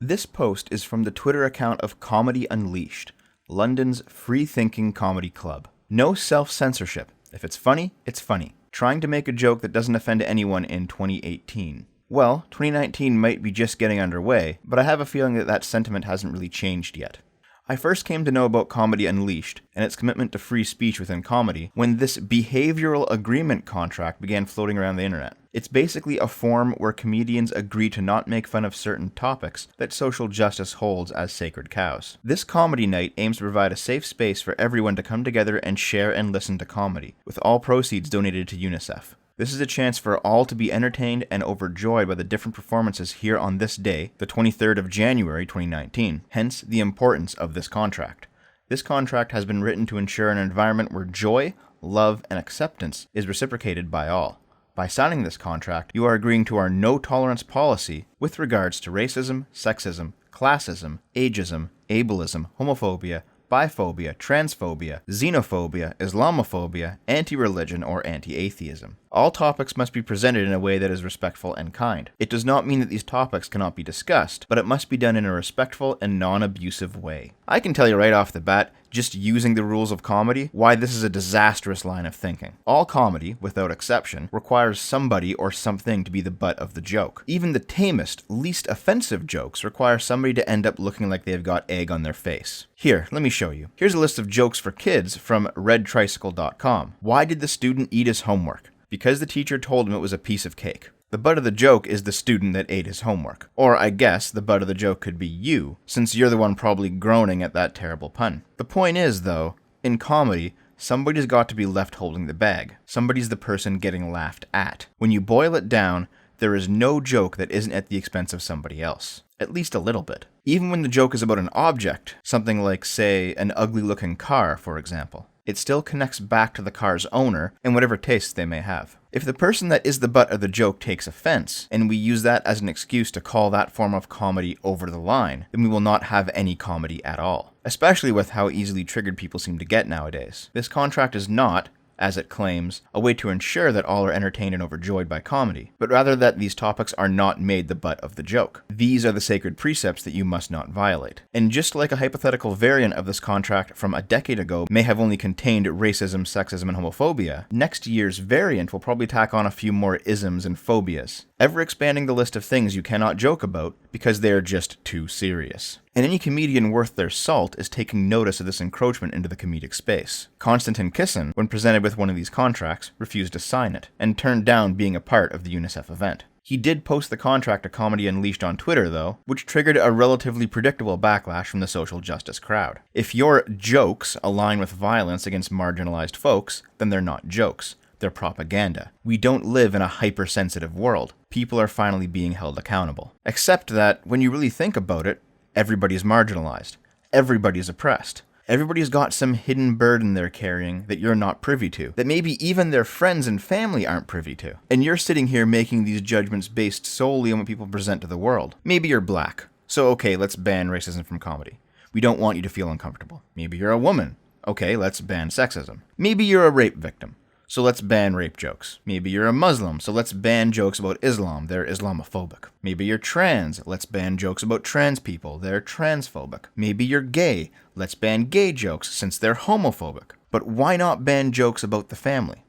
This post is from the Twitter account of Comedy Unleashed, London's free-thinking comedy club. No self-censorship. If it's funny, it's funny. Trying to make a joke that doesn't offend anyone in 2018. Well, 2019 might be just getting underway, but I have a feeling that sentiment hasn't really changed yet. I first came to know about Comedy Unleashed and its commitment to free speech within comedy when this behavioral agreement contract began floating around the internet. It's basically a form where comedians agree to not make fun of certain topics that social justice holds as sacred cows. This comedy night aims to provide a safe space for everyone to come together and share and listen to comedy, with all proceeds donated to UNICEF. This is a chance for all to be entertained and overjoyed by the different performances here on this day, the 23rd of January 2019, hence the importance of this contract. This contract has been written to ensure an environment where joy, love, and acceptance is reciprocated by all. By signing this contract, you are agreeing to our no-tolerance policy with regards to racism, sexism, classism, ageism, ableism, homophobia, biphobia, transphobia, xenophobia, Islamophobia, anti-religion, or anti-atheism. All topics must be presented in a way that is respectful and kind. It does not mean that these topics cannot be discussed, but it must be done in a respectful and non-abusive way. I can tell you right off the bat, just using the rules of comedy, why this is a disastrous line of thinking. All comedy, without exception, requires somebody or something to be the butt of the joke. Even the tamest, least offensive jokes require somebody to end up looking like they've got egg on their face. Here, let me show you. Here's a list of jokes for kids from redtricycle.com. Why did the student eat his homework? Because the teacher told him it was a piece of cake. The butt of the joke is the student that ate his homework. Or I guess the butt of the joke could be you, since you're the one probably groaning at that terrible pun. The point is, though, in comedy, somebody's got to be left holding the bag. Somebody's the person getting laughed at. When you boil it down, there is no joke that isn't at the expense of somebody else. At least a little bit. Even when the joke is about an object, something like, say, an ugly-looking car, for example, it still connects back to the car's owner and whatever tastes they may have. If the person that is the butt of the joke takes offense, and we use that as an excuse to call that form of comedy over the line, then we will not have any comedy at all. Especially with how easily triggered people seem to get nowadays. This contract is not, as it claims, a way to ensure that all are entertained and overjoyed by comedy, but rather that these topics are not made the butt of the joke. These are the sacred precepts that you must not violate. And just like a hypothetical variant of this contract from a decade ago may have only contained racism, sexism, and homophobia, next year's variant will probably tack on a few more isms and phobias, ever expanding the list of things you cannot joke about because they are just too serious. And any comedian worth their salt is taking notice of this encroachment into the comedic space. Konstantin Kisin, when presented with one of these contracts, refused to sign it, and turned down being a part of the UNICEF event. He did post the contract to Comedy Unleashed on Twitter, though, which triggered a relatively predictable backlash from the social justice crowd. If your jokes align with violence against marginalized folks, then they're not jokes. They're propaganda. We don't live in a hypersensitive world. People are finally being held accountable. Except that, when you really think about it, everybody's marginalized. Everybody's oppressed. Everybody's got some hidden burden they're carrying that you're not privy to, that maybe even their friends and family aren't privy to. And you're sitting here making these judgments based solely on what people present to the world. Maybe you're black. So okay, let's ban racism from comedy. We don't want you to feel uncomfortable. Maybe you're a woman. Okay, let's ban sexism. Maybe you're a rape victim. So let's ban rape jokes. Maybe you're a Muslim, so let's ban jokes about Islam, they're Islamophobic. Maybe you're trans, let's ban jokes about trans people, they're transphobic. Maybe you're gay, let's ban gay jokes since they're homophobic. But why not ban jokes about the family?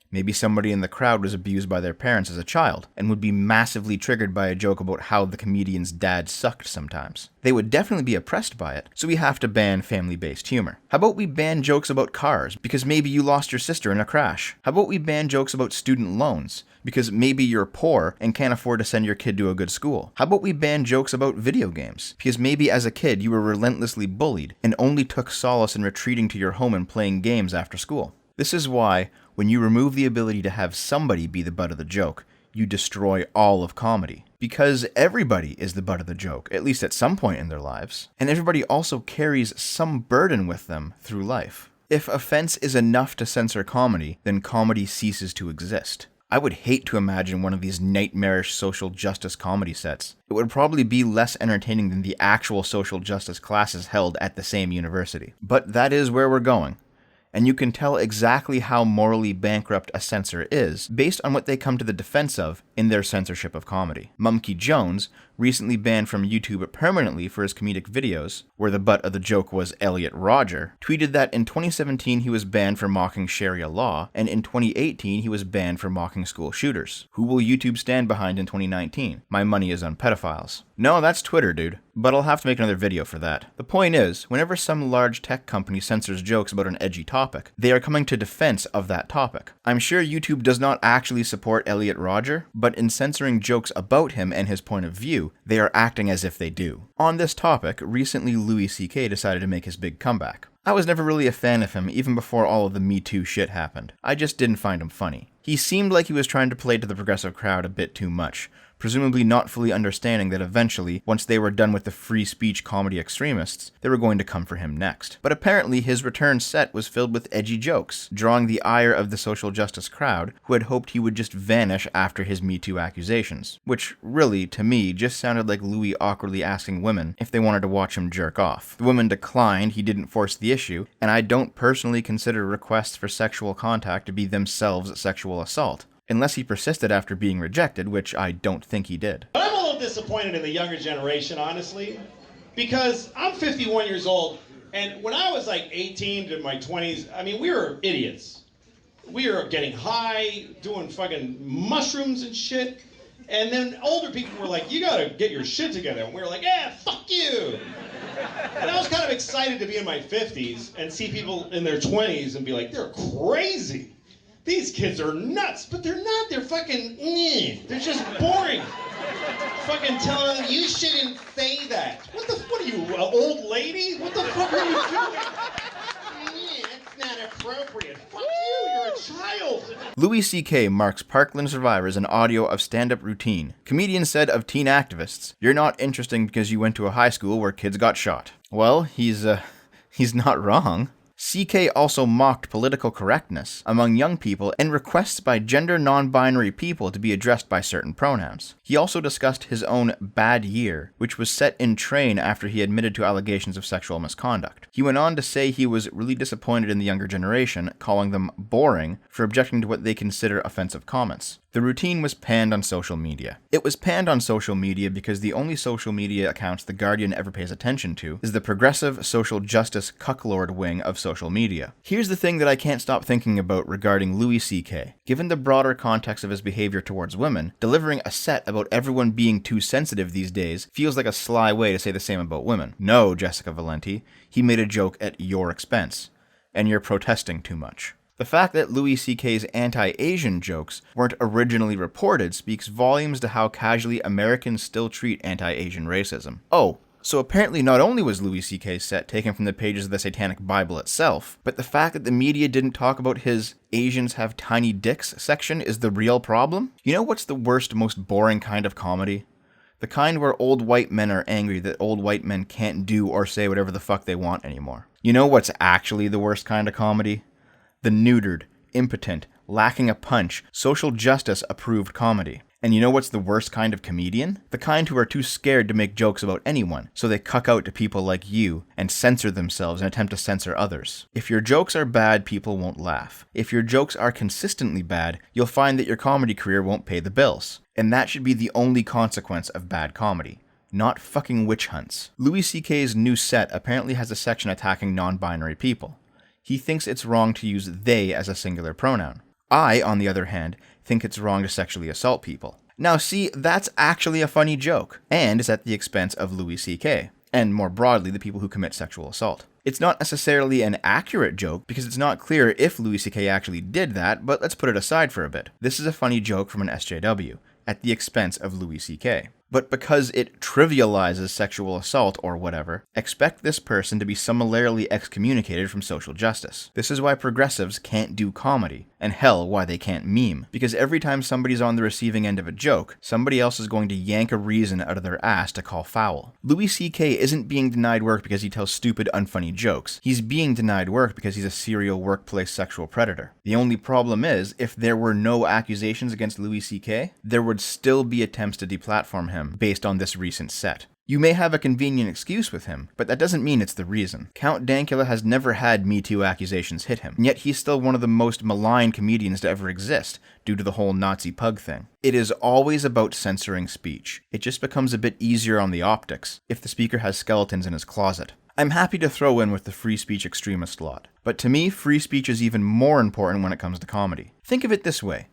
Maybe somebody in the crowd was abused by their parents as a child, and would be massively triggered by a joke about how the comedian's dad sucked sometimes. They would definitely be oppressed by it, so we have to ban family-based humor. How about we ban jokes about cars, because maybe you lost your sister in a crash? How about we ban jokes about student loans, because maybe you're poor and can't afford to send your kid to a good school? How about we ban jokes about video games, because maybe as a kid you were relentlessly bullied, and only took solace in retreating to your home and playing games after school? This is why, when you remove the ability to have somebody be the butt of the joke, you destroy all of comedy. Because everybody is the butt of the joke, at least at some point in their lives. And everybody also carries some burden with them through life. If offense is enough to censor comedy, then comedy ceases to exist. I would hate to imagine one of these nightmarish social justice comedy sets. It would probably be less entertaining than the actual social justice classes held at the same university. But that is where we're going. And you can tell exactly how morally bankrupt a censor is based on what they come to the defense of in their censorship of comedy. Mumkey Jones, recently banned from YouTube permanently for his comedic videos, where the butt of the joke was Elliot Rodger, tweeted that in 2017 he was banned for mocking Sharia law, and in 2018 he was banned for mocking school shooters. Who will YouTube stand behind in 2019? My money is on pedophiles. No, that's Twitter, dude. But I'll have to make another video for that. The point is, whenever some large tech company censors jokes about an edgy topic, they are coming to defense of that topic. I'm sure YouTube does not actually support Elliot Rodger, but in censoring jokes about him and his point of view, they are acting as if they do. On this topic, recently Louis C.K. decided to make his big comeback. I was never really a fan of him even before all of the Me Too shit happened. I just didn't find him funny. He seemed like he was trying to play to the progressive crowd a bit too much, presumably not fully understanding that eventually, once they were done with the free speech comedy extremists, they were going to come for him next. But apparently his return set was filled with edgy jokes, drawing the ire of the social justice crowd, who had hoped he would just vanish after his Me Too accusations. Which, really, to me, just sounded like Louis awkwardly asking women if they wanted to watch him jerk off. The women declined, he didn't force the issue, and I don't personally consider requests for sexual contact to be themselves sexual assault. Unless he persisted after being rejected, which I don't think he did. I'm a little disappointed in the younger generation, honestly, because I'm 51 years old, and when I was like 18 to my 20s, I mean, we were idiots. We were getting high, doing fucking mushrooms and shit, and then older people were like, you gotta get your shit together, and we were like, yeah, fuck you! And I was kind of excited to be in my 50s and see people in their 20s and be like, they're crazy. These kids are nuts, but they're not. They're fucking, they're just boring. Fucking telling them, you shouldn't say that. What are you, an old lady? What the fuck are you doing? It's not appropriate. Fuck you, you're a child. Louis C.K. marks Parkland survivors in audio of stand-up routine. Comedian said of teen activists, you're not interesting because you went to a high school where kids got shot. Well, he's not wrong. CK also mocked political correctness among young people and requests by gender non-binary people to be addressed by certain pronouns. He also discussed his own bad year, which was set in train after he admitted to allegations of sexual misconduct. He went on to say he was really disappointed in the younger generation, calling them boring for objecting to what they consider offensive comments. The routine was panned on social media. It was panned on social media because the only social media accounts The Guardian ever pays attention to is the progressive social justice cucklord wing of social media. Here's the thing that I can't stop thinking about regarding Louis C.K. Given the broader context of his behavior towards women, delivering a set about everyone being too sensitive these days feels like a sly way to say the same about women. No, Jessica Valenti, he made a joke at your expense, and you're protesting too much. The fact that Louis C.K.'s anti-Asian jokes weren't originally reported speaks volumes to how casually Americans still treat anti-Asian racism. Oh, so apparently not only was Louis C.K.'s set taken from the pages of the Satanic Bible itself, but the fact that the media didn't talk about his Asians have tiny dicks section is the real problem? You know what's the worst, most boring kind of comedy? The kind where old white men are angry that old white men can't do or say whatever the fuck they want anymore. You know what's actually the worst kind of comedy? The neutered, impotent, lacking a punch, social justice approved comedy. And you know what's the worst kind of comedian? The kind who are too scared to make jokes about anyone, so they cuck out to people like you and censor themselves and attempt to censor others. If your jokes are bad, people won't laugh. If your jokes are consistently bad, you'll find that your comedy career won't pay the bills. And that should be the only consequence of bad comedy. Not fucking witch hunts. Louis C.K.'s new set apparently has a section attacking non-binary people. He thinks it's wrong to use they as a singular pronoun. I, on the other hand, think it's wrong to sexually assault people. Now see, that's actually a funny joke, and is at the expense of Louis C.K., and more broadly, the people who commit sexual assault. It's not necessarily an accurate joke, because it's not clear if Louis C.K. actually did that, but let's put it aside for a bit. This is a funny joke from an SJW, at the expense of Louis C.K. But because it trivializes sexual assault or whatever, expect this person to be summarily excommunicated from social justice. This is why progressives can't do comedy, and hell, why they can't meme. Because every time somebody's on the receiving end of a joke, somebody else is going to yank a reason out of their ass to call foul. Louis C.K. isn't being denied work because he tells stupid, unfunny jokes. He's being denied work because he's a serial workplace sexual predator. The only problem is, if there were no accusations against Louis C.K., there would still be attempts to deplatform him based on this recent set. You may have a convenient excuse with him, but that doesn't mean it's the reason. Count Dankula has never had Me Too accusations hit him, and yet he's still one of the most maligned comedians to ever exist, due to the whole Nazi pug thing. It is always about censoring speech. It just becomes a bit easier on the optics, if the speaker has skeletons in his closet. I'm happy to throw in with the free speech extremist lot, but to me, free speech is even more important when it comes to comedy. Think of it this way.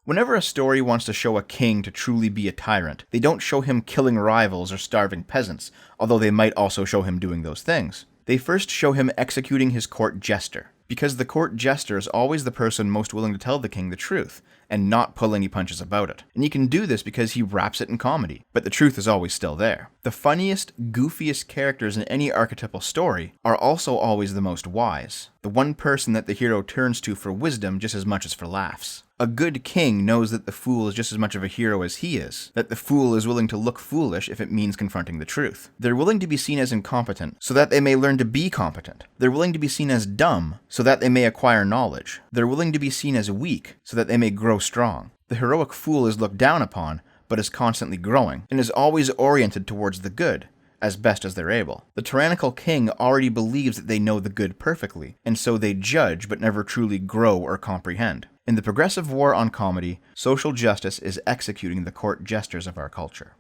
Whenever a story wants to show a king to truly be a tyrant, they don't show him killing rivals or starving peasants, although they might also show him doing those things. They first show him executing his court jester, because the court jester is always the person most willing to tell the king the truth, and not pull any punches about it. And he can do this because he wraps it in comedy, but the truth is always still there. The funniest, goofiest characters in any archetypal story are also always the most wise, the one person that the hero turns to for wisdom just as much as for laughs. A good king knows that the fool is just as much of a hero as he is, that the fool is willing to look foolish if it means confronting the truth. They're willing to be seen as incompetent, so that they may learn to be competent. They're willing to be seen as dumb, so that they may acquire knowledge. They're willing to be seen as weak, so that they may grow strong. The heroic fool is looked down upon, but is constantly growing, and is always oriented towards the good, as best as they're able. The tyrannical king already believes that they know the good perfectly, and so they judge but never truly grow or comprehend. In the progressive war on comedy, social justice is executing the court jesters of our culture.